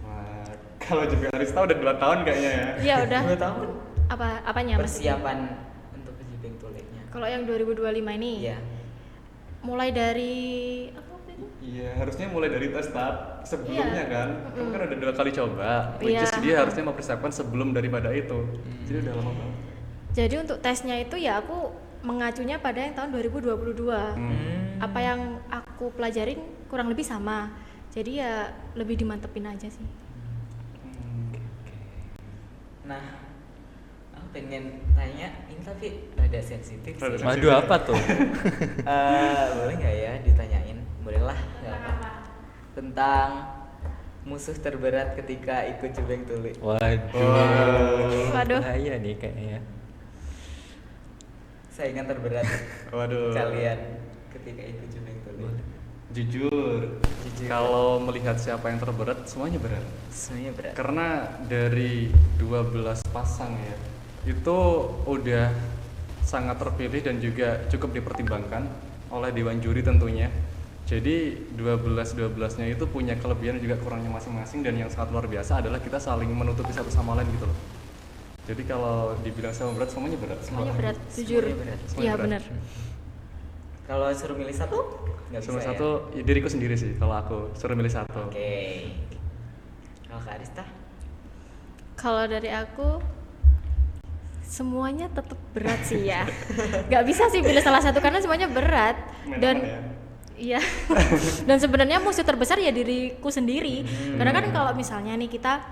Wah, kalau Jebeng Arista udah 2 tahun kayaknya ya. Iya udah. 2 tahun? Apanya maksudnya? Persiapan untuk ke Jebeng Tulinya. Kalau yang 2025 ini Iya. mulai dari apa waktu itu? Iya, harusnya mulai dari tes tahap sebelumnya Iya. kan. Kamu kan udah 2 kali coba. Which Iya. is dia harusnya mempersiapkan sebelum daripada itu. Jadi udah lama banget. Jadi untuk tesnya itu ya aku mengacunya pada yang tahun 2022. Apa yang aku pelajarin kurang lebih sama. Jadi ya lebih dimantepin aja sih. Nah, apa pengen tanya ini tapi rada sensitif sih. Waduh, apa tuh? Boleh nggak ya ditanyain? Boleh lah. nggak apa. Tentang musuh terberat ketika ikut Jebeng Tuli. Waduh. Waduh. Bahaya nih kayaknya. Saingan terberat Waduh. kalian ketika ikut Jebeng Tuli. Jujur, kalau melihat siapa yang terberat, semuanya berat. Semuanya berat. Karena dari 12 pasang ya, itu udah sangat terpilih dan juga cukup dipertimbangkan oleh Dewan Juri tentunya. Jadi 12-12-nya itu punya kelebihan dan juga kurangnya masing-masing, dan yang sangat luar biasa adalah kita saling menutupi satu sama lain gitu loh. Jadi kalau dibilang sama berat, semuanya berat. Semuanya berat, jujur. Semuanya berat. Iya Semuanya berat. benar. Kalau suruh milih satu, nggak bisa Cuma ya? satu, ya diriku sendiri sih kalau aku suruh milih satu. Oke. Kalau Kak Arista? Kalau dari aku semuanya tetap berat sih ya. Gak bisa sih pilih salah satu karena semuanya berat. Main Dan aman ya? iya. Dan sebenarnya musuh terbesar ya diriku sendiri. Karena kan kalau misalnya nih kita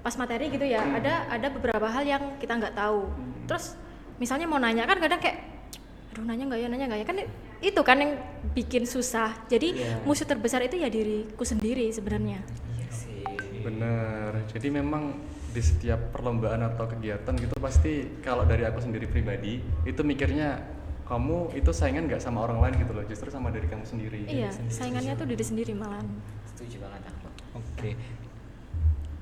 pas materi gitu ya, ada beberapa hal yang kita nggak tahu. Terus misalnya mau nanya kan kadang kayak aduh nanya nggak ya kan itu kan yang bikin susah. Jadi Iya. musuh terbesar itu ya diriku sendiri sebenarnya. Iya sih. Bener, jadi memang di setiap perlombaan atau kegiatan gitu pasti kalau dari aku sendiri pribadi itu mikirnya kamu itu saingan nggak sama orang lain gitu loh, justru sama dari kamu sendiri. Iya, saingannya tuh diri sendiri malahan. Setuju banget aku. Oke.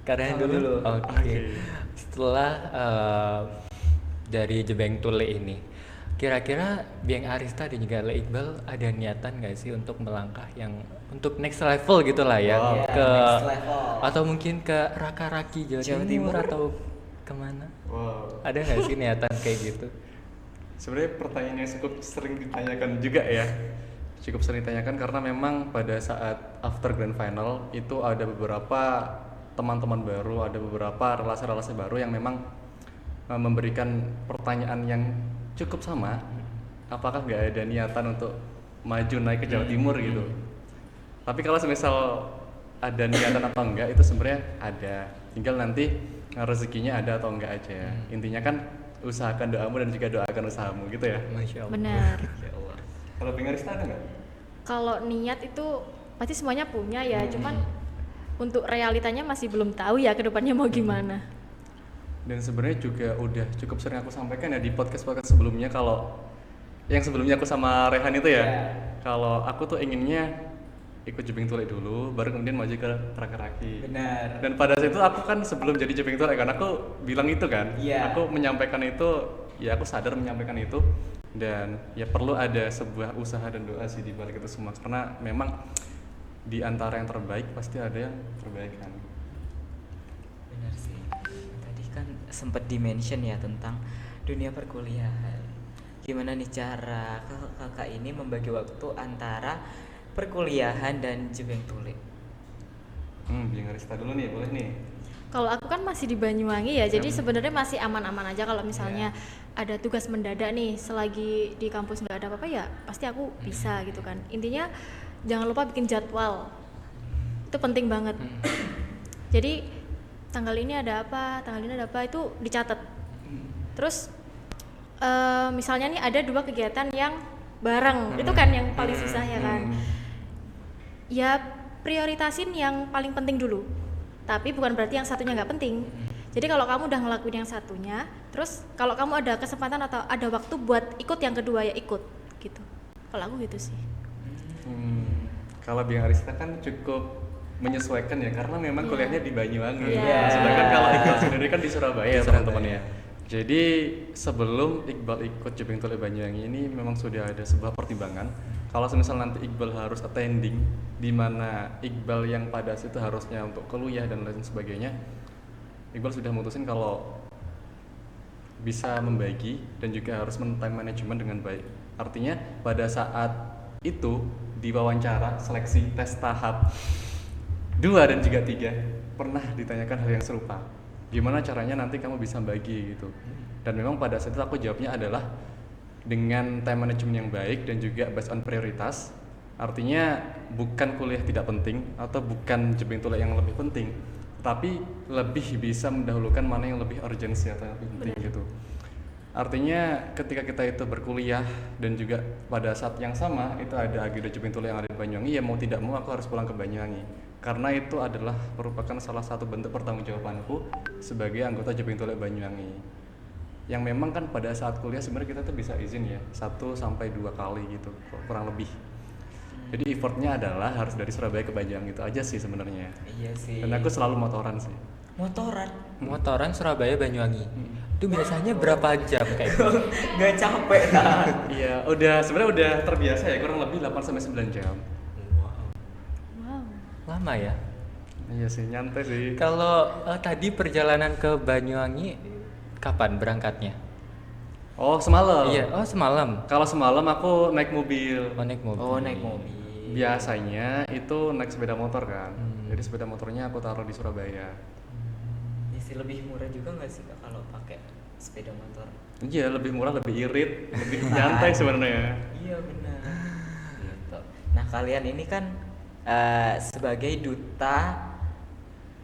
Kalian Kamu dulu. dulu. Oke. Oke. Setelah dari Jebeng Tule ini, kira-kira Biang Arista dan juga Le Iqbal ada niatan nggak sih untuk melangkah yang untuk next level gitu lah ya, Wow. ke Next level. atau mungkin ke Raka-Raki Jawa Jawa Timur Timur. atau kemana? Wow. Ada nggak sih niatan kayak gitu? Sebenarnya pertanyaan yang cukup sering ditanyakan juga ya. Cukup sering ditanyakan karena memang pada saat after grand final itu ada beberapa teman-teman baru, ada beberapa relasi-relasi baru yang memang memberikan pertanyaan yang cukup sama. Apakah nggak ada niatan untuk maju naik ke Jawa Timur gitu? Tapi kalau semisal ada niatan atau enggak itu sebenarnya ada. Tinggal nanti rezekinya ada atau enggak aja. Intinya kan usahakan doamu dan juga doakan usahamu gitu ya. Masya Allah. Benar. Ya Allah. Kalau Bang Arista ada nggak? Kalau niat itu pasti semuanya punya ya, cuman untuk realitanya masih belum tahu ya kedepannya mau gimana. Dan sebenarnya juga udah cukup sering aku sampaikan ya di podcast-podcast sebelumnya, kalau yang sebelumnya aku sama Rehan itu ya, kalau aku tuh inginnya ikut Jebeng Tule dulu, baru kemudian maju ke Raka-Raki. Benar. Dan pada saat itu aku kan sebelum jadi Jebeng Tule kan aku bilang itu kan, Iya. aku menyampaikan itu, ya aku sadar menyampaikan itu, dan ya perlu ada sebuah usaha dan doa sih di balik itu semua, karena memang di antara yang terbaik pasti ada yang terbaik kan. Benar sih. Tadi kan sempat di-mention ya tentang dunia perkuliahan. Gimana nih cara kakak ini membagi waktu antara perkuliahan dan Jebeng Tule? Biang Arista dulu nih, boleh nih. Kalau aku kan masih di Banyuwangi ya, jadi sebenarnya masih aman-aman aja. Kalau misalnya ada tugas mendadak nih, selagi di kampus nggak ada apa-apa ya pasti aku bisa gitu kan. Intinya jangan lupa bikin jadwal, itu penting banget. Jadi tanggal ini ada apa, tanggal ini ada apa itu dicatat. Terus misalnya nih ada 2 kegiatan yang bareng, itu kan yang paling susah ya kan. Ya prioritasin yang paling penting dulu. Tapi bukan berarti yang satunya nggak penting. Jadi kalau kamu udah ngelakuin yang satunya, terus kalau kamu ada kesempatan atau ada waktu buat ikut yang kedua ya ikut gitu. Kalau aku gitu sih. Kalau Biang Arista kan cukup menyesuaikan ya, karena memang kuliahnya di Banyuwangi. Iya. Sedangkan kalau Iqbal sendiri kan di Surabaya Di ya Surabaya. teman-teman ya. Jadi sebelum Iqbal ikut Jebeng Tule Banyuwangi ini memang sudah ada sebuah pertimbangan. Kalau semisal nanti Iqbal harus attending, di mana Iqbal yang pada situ harusnya untuk kuliah dan lain sebagainya, Iqbal sudah memutusin kalau bisa membagi dan juga harus men-time management dengan baik. Artinya pada saat itu di wawancara seleksi tes tahap 2 dan juga 3 pernah ditanyakan hal yang serupa. Gimana caranya nanti kamu bisa bagi gitu. Dan memang pada saat itu aku jawabnya adalah dengan time management yang baik dan juga based on prioritas. Artinya bukan kuliah tidak penting atau bukan Jebeng Tule yang lebih penting, tapi lebih bisa mendahulukan mana yang lebih urgensi atau yang lebih penting gitu. Artinya ketika kita itu berkuliah dan juga pada saat yang sama itu ada agenda Jebeng Tule yang ada di Banyuwangi, ya mau tidak mau aku harus pulang ke Banyuwangi karena itu adalah merupakan salah satu bentuk pertanggungjawabanku sebagai anggota Jebeng Tule Banyuwangi. Yang memang kan pada saat kuliah sebenarnya kita tuh bisa izin ya 1 sampai 2 kali gitu kurang lebih. Jadi effortnya adalah harus dari Surabaya ke Banyuwangi, itu aja sih sebenarnya. Iya sih. Dan aku selalu motoran sih. Motoran Surabaya Banyuwangi. Itu biasanya berapa jam kayak gitu? Gak capek nah. Iya, sebenarnya udah terbiasa ya, kurang lebih 8 sampai 9 jam. Wow. Lama ya. Iya sih, nyantai sih. Kalau tadi perjalanan ke Banyuwangi kapan berangkatnya? Oh, semalam. Iya, oh semalam. Kalau semalam aku naik mobil. Oh naik mobil. Oh, naik mobil. Biasanya itu naik sepeda motor kan. Jadi sepeda motornya aku taruh di Surabaya. Ya sih, lebih murah juga nggak sih Kak kalau pakai sepeda motor? Iya, lebih murah, lebih irit, lebih nyantai sebenarnya. Iya benar. Gitu. Nah kalian ini kan sebagai duta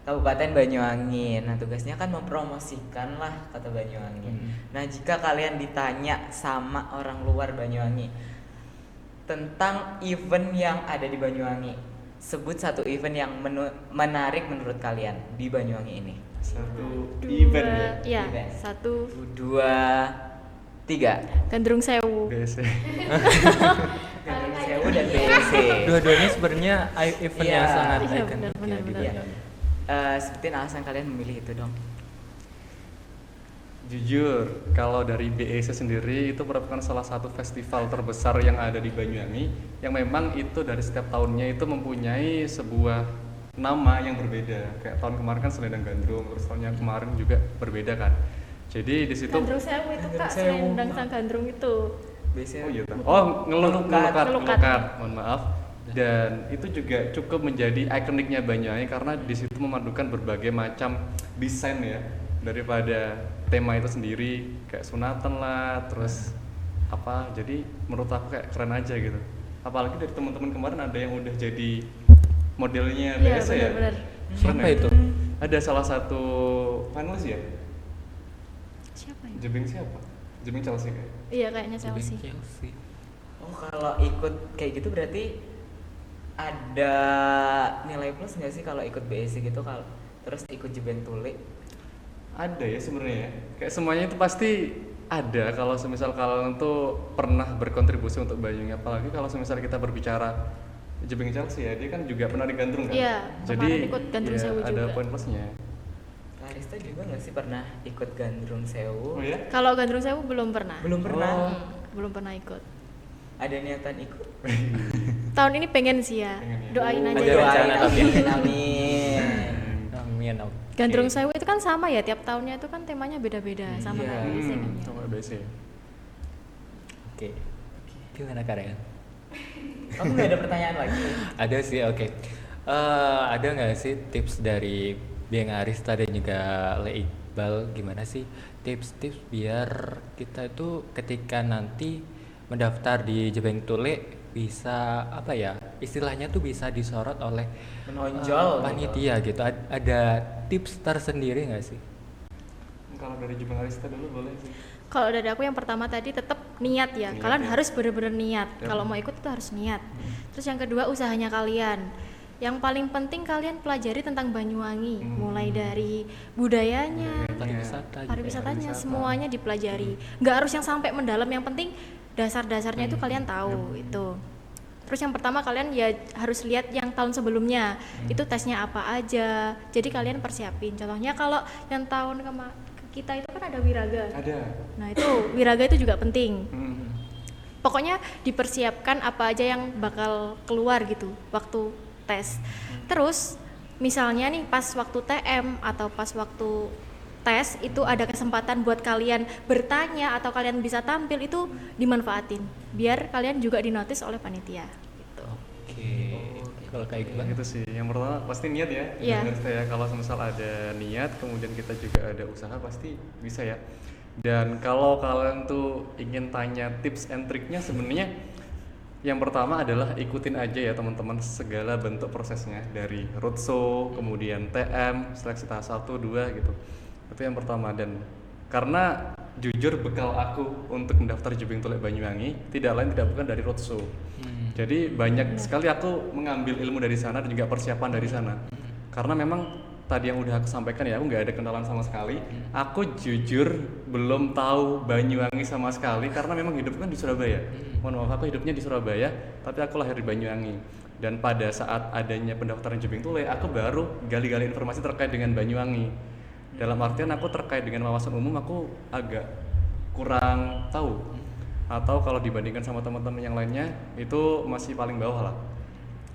Kabupaten Banyuwangi. Nah tugasnya kan mempromosikan lah kota Banyuwangi. Nah jika kalian ditanya sama orang luar Banyuwangi tentang event yang ada di Banyuwangi, sebut satu event yang menarik menurut kalian di Banyuwangi ini. Satu Dua, event ya. iya, Event. 1, 2, 3. Gandrung Sewu. BC. Gandrung Sewu dan BSC. Dua-duanya sebenarnya event yang Iya. sangat Iya, ikonik ya, benar, di benar. Banyuwangi. Sebutin alasan kalian memilih itu dong. Jujur, kalau dari BEC sendiri itu merupakan salah satu festival terbesar yang ada di Banyuwangi, yang memang itu dari setiap tahunnya itu mempunyai sebuah nama yang berbeda. Kayak tahun kemarin kan Selendang Gandrung, terus tahun yang kemarin juga berbeda kan. Jadi di situ Gandrung Sewu itu Kak, Gandrung Sewu. selendang sang gandrung itu. Biasanya Oh iya, oh ngelukat, Ngelukat. mohon maaf. Dan itu juga cukup menjadi ikoniknya Banyuwangi karena di situ memadukan berbagai macam desain ya daripada tema itu sendiri, kayak sunatan lah, terus apa. Jadi menurut aku kayak keren aja gitu. Apalagi dari teman-teman kemarin ada yang udah jadi modelnya Iya, biasa ya. benar-benar. Keren Siapa ya? itu? Ada salah satu panelis ya. Siapa ya? Jebeng siapa? Jebeng Chelsea kayak. Iya, kayaknya Chelsea. Chelsea. Oh kalau ikut kayak gitu berarti ada nilai plus nggak sih kalau ikut BSC gitu, kalau terus ikut Jebeng Tule? Ada ya sebenarnya ya. Kayak semuanya itu pasti ada kalau semisal kalian tuh pernah berkontribusi untuk Banyuwangi, apalagi kalau semisal kita berbicara Jebeng Chelsea ya, dia kan juga pernah digandrung kan. Iya, Jadi kemarin ikut Gandrung ya, Sewu ada juga. poin plusnya. Larista juga nggak sih pernah ikut Gandrung Sewu? Oh ya? Kalau Gandrung Sewu belum pernah. Belum pernah. Oh. Belum pernah ikut. Ada niatan ikut? Tahun ini pengen sih ya. Pengen ya. Doain aja. Ada ya. rencana tapi. amin, amin. Amin. Oke. Gandrung Sewu itu kan sama ya, tiap tahunnya itu kan temanya beda-beda sama Iya. kayak BSC kan ya. Sama BC. Oke. Gimana Karen? Kamu nggak ada pertanyaan lagi? Ada sih, oke. Ada nggak sih tips dari Beng Arista dan juga Le Iqbal, gimana sih tips-tips biar kita itu ketika nanti mendaftar di Jebeng Tule bisa apa ya, istilahnya tuh bisa disorot oleh Menonjol gitu. panitia gitu. Ada tips tersendiri nggak sih? Kalau dari Jebeng Arista dulu boleh sih. Kalau dari aku yang pertama tadi tetap niat ya. Niat Kalian ya. harus benar-benar niat. Yap. Kalau mau ikut itu harus niat. Terus yang kedua usahanya kalian. Yang paling penting kalian pelajari tentang Banyuwangi, mulai dari budayanya, Pariwisata. pariwisatanya, pariwisata. semuanya dipelajari. Nggak harus yang sampai mendalam, yang penting dasar-dasarnya itu kalian tahu itu. Terus yang pertama kalian ya harus lihat yang tahun sebelumnya itu tesnya apa aja. Jadi kalian persiapin. Contohnya kalau yang tahun kita itu kan ada wiraga. Ada. Nah itu wiraga itu juga penting. Hmm. Pokoknya dipersiapkan apa aja yang bakal keluar gitu waktu tes. Terus misalnya nih pas waktu TM atau pas waktu tes itu ada kesempatan buat kalian bertanya atau kalian bisa tampil, itu dimanfaatin biar kalian juga dinotis oleh panitia gitu. Oke. Kalau kayak gimana? Gitu sih. Yang pertama pasti niat ya. Iya. Jebeng Arista ya. Kalau semisal ada niat, kemudian kita juga ada usaha, pasti bisa ya. Dan kalau kalian tuh ingin tanya tips and triknya, sebenarnya Yang pertama adalah ikutin aja ya teman-teman segala bentuk prosesnya dari roadshow, kemudian TM, seleksi tahap 1, 2 gitu. Itu yang pertama. Dan karena jujur bekal aku untuk mendaftar Jebeng Tule Banyuwangi tidak lain tidak bukan dari roadshow. Jadi banyak sekali aku mengambil ilmu dari sana dan juga persiapan dari sana. Karena memang tadi yang udah aku sampaikan ya, aku nggak ada kenalan sama sekali. Aku jujur belum tahu Banyuwangi sama sekali karena memang hidupku kan di Surabaya. Mohon maaf, aku hidupnya di Surabaya, tapi aku lahir di Banyuwangi. Dan pada saat adanya pendaftaran Jebeng Tule, aku baru gali-gali informasi terkait dengan Banyuwangi. Dalam artian aku terkait dengan wawasan umum aku agak kurang tahu. Atau kalau dibandingkan sama teman-teman yang lainnya, itu masih paling bawah lah.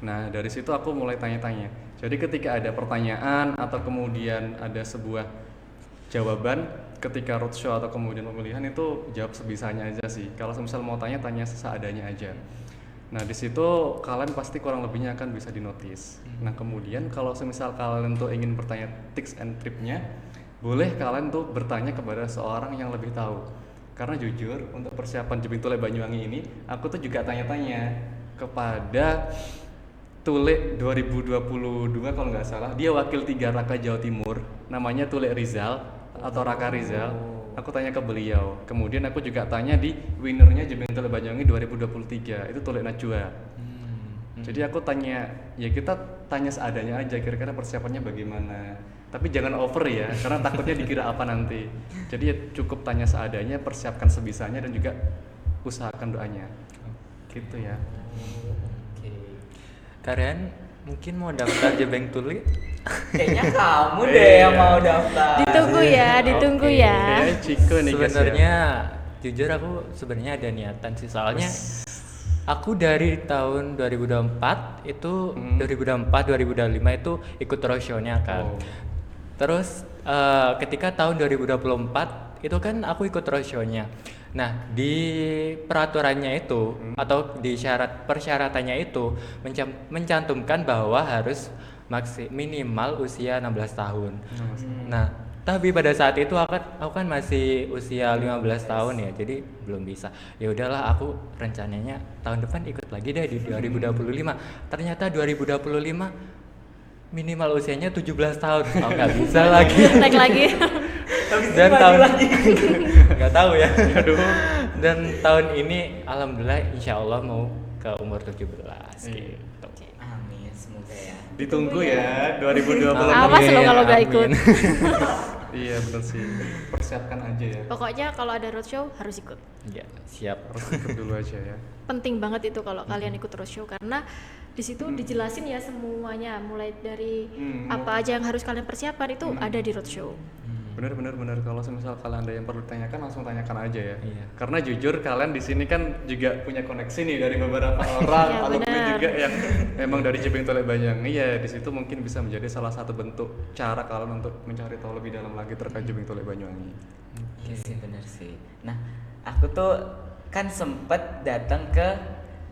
Nah dari situ aku mulai tanya-tanya. Jadi ketika ada pertanyaan atau kemudian ada sebuah jawaban ketika roadshow atau kemudian pemilihan itu jawab sebisanya aja sih. Kalau misal mau tanya seadanya aja. Nah di situ kalian pasti kurang lebihnya akan bisa dinotis. Nah kemudian kalau semisal kalian tuh ingin bertanya tips and triknya, boleh kalian tuh bertanya kepada seorang yang lebih tahu. Karena jujur untuk persiapan Jebeng Tule Banyuwangi ini, aku tuh juga tanya-tanya kepada Tule 2022 kalau nggak salah, dia wakil 3 Raka Jawa Timur, namanya Tule Rizal atau Raka Rizal. Aku tanya ke beliau. Kemudian aku juga tanya di winernya Jebeng Tule Banyuwangi 2023, itu Tule Najwa. Jadi aku tanya, ya kita tanya seadanya aja, kira-kira persiapannya bagaimana. Tapi jangan over ya, karena takutnya dikira apa nanti. Jadi ya cukup tanya seadanya, persiapkan sebisanya dan juga usahakan doanya. Gitu ya. Kalian mungkin mau daftar Jebeng Tule? Kayaknya kamu deh yang mau daftar. Ditunggu ya. Kayaknya Ciko nih guys ya. Sebenarnya jujur aku sebenarnya ada niatan sih, soalnya aku dari tahun 2024 itu 2024 2025 itu ikut roadshow-nya kan. Terus ketika tahun 2024 itu kan aku ikut roadshow-nya. Nah, di peraturannya itu atau di persyaratannya itu mencantumkan bahwa harus minimal usia 16 tahun. Nah, tapi pada saat itu aku kan masih usia 15 tahun ya, jadi belum bisa. Ya udahlah, aku rencananya tahun depan ikut lagi deh di 2025. Ternyata 2025 minimal usianya 17 tahun. Oh, nggak bisa lagi. Naik lagi. Dan tahun nggak tahu ya. Dan tahun ini alhamdulillah insya Allah mau ke umur 17 gitu. Amin, semoga ya. Ditunggu ya 2020. Awas lo kalau nggak ikut. Iya benar sih. Persiapkan aja ya. Pokoknya kalau ada roadshow harus ikut. Ya, siap. Harus ikut dulu aja ya. Penting banget itu kalau kalian ikut roadshow karena di situ dijelasin ya semuanya, mulai dari apa aja yang harus kalian persiapkan itu ada di roadshow. Benar. Kalau semisal kalian ada yang perlu ditanyakan langsung tanyakan aja ya. Iya. Karena jujur kalian di sini kan juga punya koneksi nih dari beberapa orang Iya, alumni benar. juga yang memang dari Jebeng Tule Banyuwangi. Ya di situ mungkin bisa menjadi salah satu bentuk cara kalian untuk mencari tahu lebih dalam lagi terkait Jebeng Tule Banyuwangi. Iya sih, benar sih. Nah, aku tuh kan sempet datang ke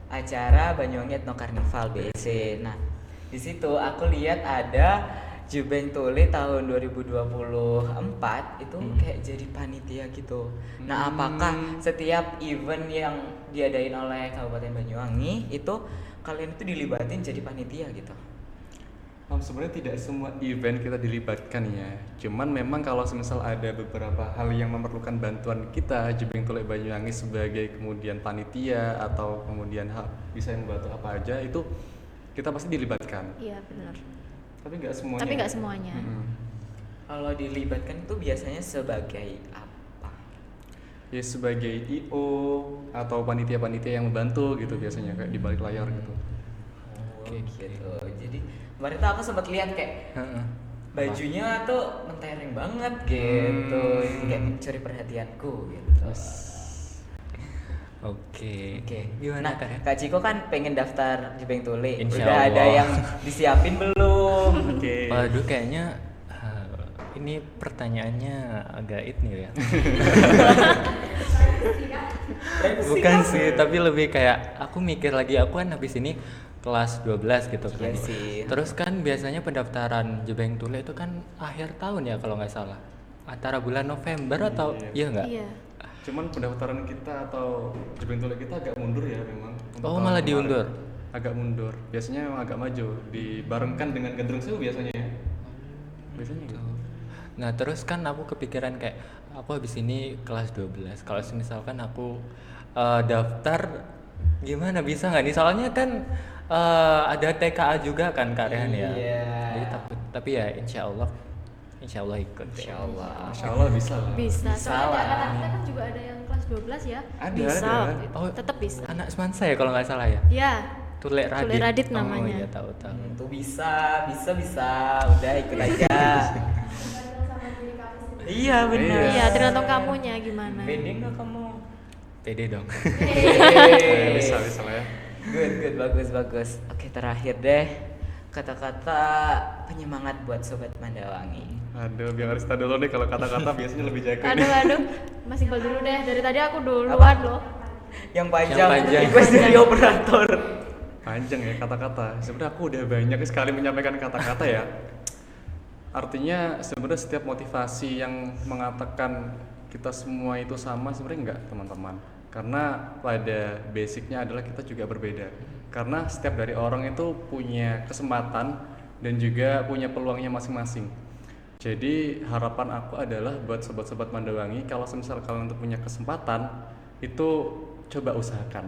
acara Banyuwangi Ethno Carnival BEC. Nah, di situ aku lihat ada Jebeng Tule tahun 2024 itu kayak jadi panitia gitu. Nah, apakah setiap event yang diadain oleh Kabupaten Banyuwangi itu kalian itu dilibatin jadi panitia gitu? Sebenarnya tidak semua event kita dilibatkan ya. Cuman memang kalau semisal ada beberapa hal yang memerlukan bantuan kita Jebeng Tule Banyuwangi sebagai kemudian panitia atau kemudian bisa membantu apa aja itu kita pasti dilibatkan. Iya benar. Tapi nggak semuanya. Tapi nggak semuanya. Kalau dilibatkan itu biasanya sebagai apa? Ya sebagai IO atau panitia-panitia yang membantu gitu biasanya kayak di balik layar gitu. Oke gitu. Jadi kemarin tuh aku sempat lihat kayak bajunya tuh mentereng banget gitu, kayak mencuri perhatianku gitu. Oke. Gimana Gimana Kak? Kak Ciko kan pengen daftar Jebeng Tule. Insya Udah ada Allah. yang disiapin belum? Oke. Waduh, kayaknya ini pertanyaannya agak ini ya. Bukan sih, tapi lebih kayak aku mikir lagi, aku kan habis ini kelas 12 gitu kan. Iya sih. Terus kan biasanya pendaftaran Jebeng Tule itu kan akhir tahun ya kalau nggak salah. Antara bulan November atau iya nggak? Iya. Cuman pendaftaran kita atau Jebeng Tule kita agak mundur ya memang. untuk Oh, tahun malah kemarin. diundur? Agak mundur. Biasanya memang agak maju. Dibarengkan dengan Gandrung Sewu biasanya ya. Biasanya gitu. Nah terus kan aku kepikiran kayak aku habis ini kelas 12. Kalau misalkan aku daftar gimana bisa nggak nih? Soalnya kan ada TKA juga kan Kak Rehan ya. Iya. Jadi tapi ya insya Allah ikut. Insya Allah. Masya Allah bisa lah. Bisa. Bisa Soalnya lah. angkatan kita kan juga ada yang kelas 12 ya. Ada, bisa. ada. waktu itu. Oh, Tetap bisa. Anak Semansa ya kalau nggak salah ya. Ya. Tule Radit. Tule Radit Oh namanya. iya tahu. Tuh bisa. Udah ikut aja. Iya benar. Iya, tergantung kamunya gimana. Pede nggak kamu? Pede dong. Bisa lah ya. Good, bagus. Oke, terakhir deh kata-kata penyemangat buat sobat Mandawangi. Aduh, biar Arista dulu nih kalau kata-kata biasanya lebih jago nih. Aduh. Mas Iqbal dulu deh. Dari tadi aku duluan loh. Yang panjang, panjang. request dari operator. Panjang ya kata-kata. Sebenarnya aku udah banyak sekali menyampaikan kata-kata ya. Artinya sebenarnya setiap motivasi yang mengatakan kita semua itu sama sebenarnya enggak teman-teman. Karena pada basicnya adalah kita juga berbeda. Karena setiap dari orang itu punya kesempatan dan juga punya peluangnya masing-masing. Jadi harapan aku adalah buat sobat-sobat Mandawangi kalau semisal kalian untuk punya kesempatan itu coba usahakan.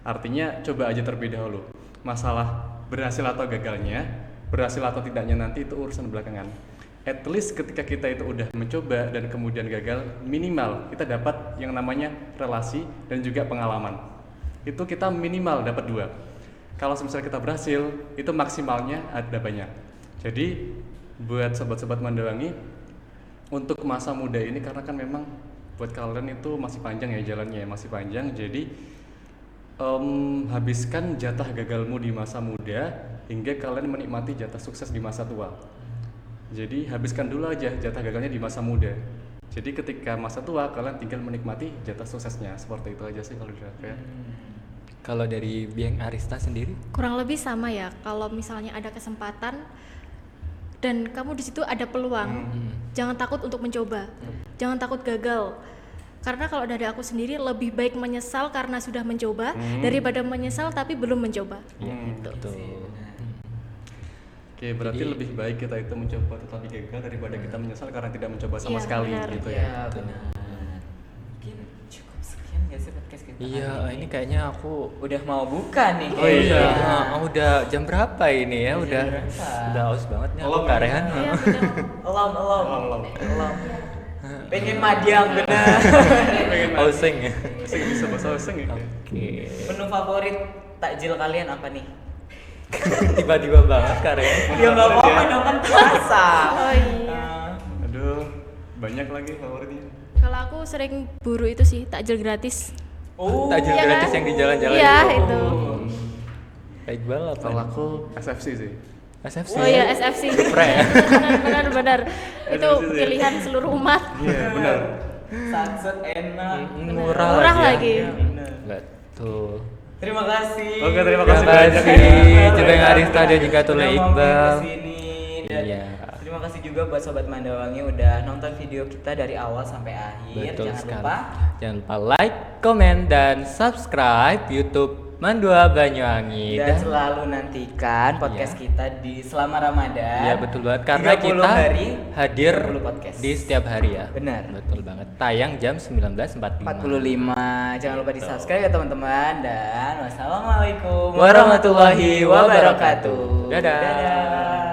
Artinya coba aja terlebih dahulu. Masalah berhasil atau gagalnya, berhasil atau tidaknya nanti itu urusan belakangan. At least ketika kita itu udah mencoba dan kemudian gagal, minimal kita dapat yang namanya relasi dan juga pengalaman. Itu kita minimal dapat 2. Kalau misalnya kita berhasil, itu maksimalnya ada banyak. Jadi buat sobat-sobat Mandawangi untuk masa muda ini, karena kan memang buat kalian itu masih panjang ya jalannya, masih panjang. Jadi habiskan jatah gagalmu di masa muda hingga kalian menikmati jatah sukses di masa tua. Jadi habiskan dulu aja jatah gagalnya di masa muda. Jadi ketika masa tua kalian tinggal menikmati jatah suksesnya. Seperti itu aja sih kalau dari aku ya. Kalau dari Bieng Arista sendiri? Kurang lebih sama ya. Kalau misalnya ada kesempatan dan kamu di situ ada peluang, jangan takut untuk mencoba. Jangan takut gagal. Karena kalau dari aku sendiri lebih baik menyesal karena sudah mencoba daripada menyesal tapi belum mencoba. Betul. Oke, berarti Jadi- lebih baik kita itu mencoba tetapi gagal daripada kita menyesal karena tidak mencoba sama Iya, sekali benar. gitu ya. Iya benar. Mungkin cukup sekian nggak sih podcast kita? Iya, kali ini kayaknya aku udah mau buka nih. Oh iya, kayaknya. udah jam berapa ini ya? Udah berapa? udah haus banget nih aku Elom. Kak Rehan. Iya benar. Elom. Pengen madiang bener. Hausing ya. Oseng bisa bahasa oseng ya. Oke. Menu favorit takjil kalian apa nih? Tiba-tiba banget Kak Rehan. Ya nggak apa-apa dong kan puasa. Oh iya. Aduh, banyak lagi favoritnya. Kalau aku sering buru itu sih takjil gratis. Oh, Takjil Iya gratis kan? yang di jalan-jalan Iya, itu. itu. Baik banget. Kalau aku SFC sih. SFC. Oh iya SFC. Pre ya? Benar. Itu SFC sih. pilihan seluruh umat. Iya, benar. sunset enak. Murah, Murah ya. lagi. Betul. Terima kasih. Oke, terima Terima kasih kasih banyak. Jebeng Arista dan juga Tule Udah mampir Iqbal. kesini. Dan Iya. terima kasih juga buat sobat Mandawangi udah nonton video kita dari awal sampai akhir. Betul Jangan sekali. lupa Jangan lupa like, komen, dan subscribe YouTube Mandua Banyuwangi. dan selalu nantikan podcast kita di selama Ramadan. Iya betul banget karena 30 kita hari, hadir 30 podcast. di setiap hari ya. Benar. Betul banget. Tayang jam 19.45. 45. Jangan lupa di subscribe ya teman-teman. Dan wassalamualaikum Warahmatullahi wabarakatuh. Dadah. Dadah.